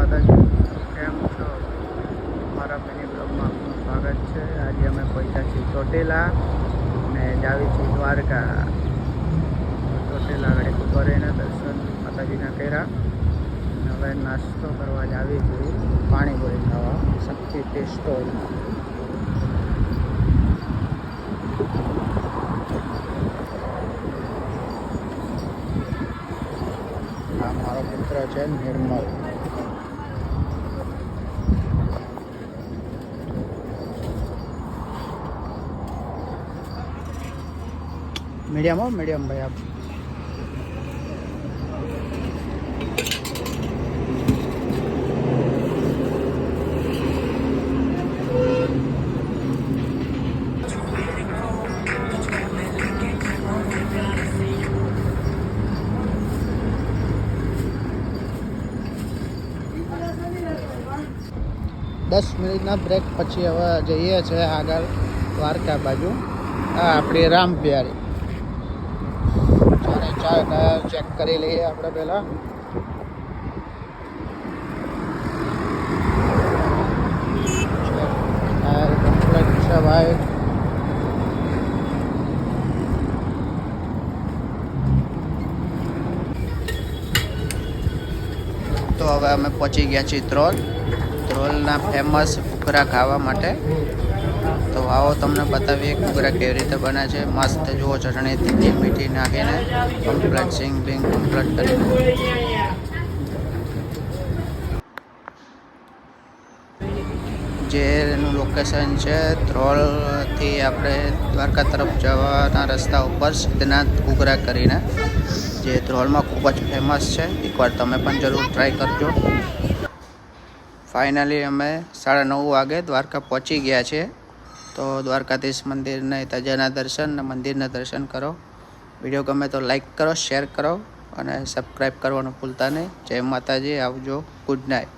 માતાજી, કેમ છો? મારા મિની બ્લોગમાં આપનું સ્વાગત છે। આજે અમે પહોંચ્યા છીએ ચોટીલા અને જાવી છીએ દ્વારકા। ચોટીલા આગળ ઉભા રહીને દર્શન માતાજીના કર્યા અને હવે નાસ્તો કરવા જ આવી છીએ, પાણીપુરી ખાવા શક્તિ ટી સ્ટોલ। આ મારો મિત્ર છે નિર્મલ। मीडियम हो मीडियम भाई आप। दस मिनिटना ब्रेक पछी हवे जईए छे आगळ द्वारका बाजू। आ आपणी राम प्यारी टायर चेक करी लीए आपणे पहेला। टायर कम्प्लीट छे भाई। तो हवे अमे पहोंची गया छीए त्रोलना फेमस घूघरा खावा माटे। तो आओ तमने बतावीए घूघरा केवी रीते बने छे। मस्त जुओ चटणी तीखी मीठी नाखीने कम्प्लीट सिंग बिंग कम्प्लीट करीने जे लोकेशन है त्रोल थी आपणे द्वारका तरफ जवाना रस्ता पर सिद्धनाथ घूघरा करीने जे त्रोल में खूब ज फेमस है। एक बार तमे पण जरूर ट्राय करजो। फाइनली अमे 9:30 वागे द्वारका पहुंची गया छे। तो द्वारकाधीश मंदिर ने तजाना दर्शन ने मंदिर ने दर्शन करो। वीडियो गमे तो लाइक करो, शेर करो और सब्सक्राइब करवानुं भूलता नहीं। जय माताजी, आवजो, गुड नाइट।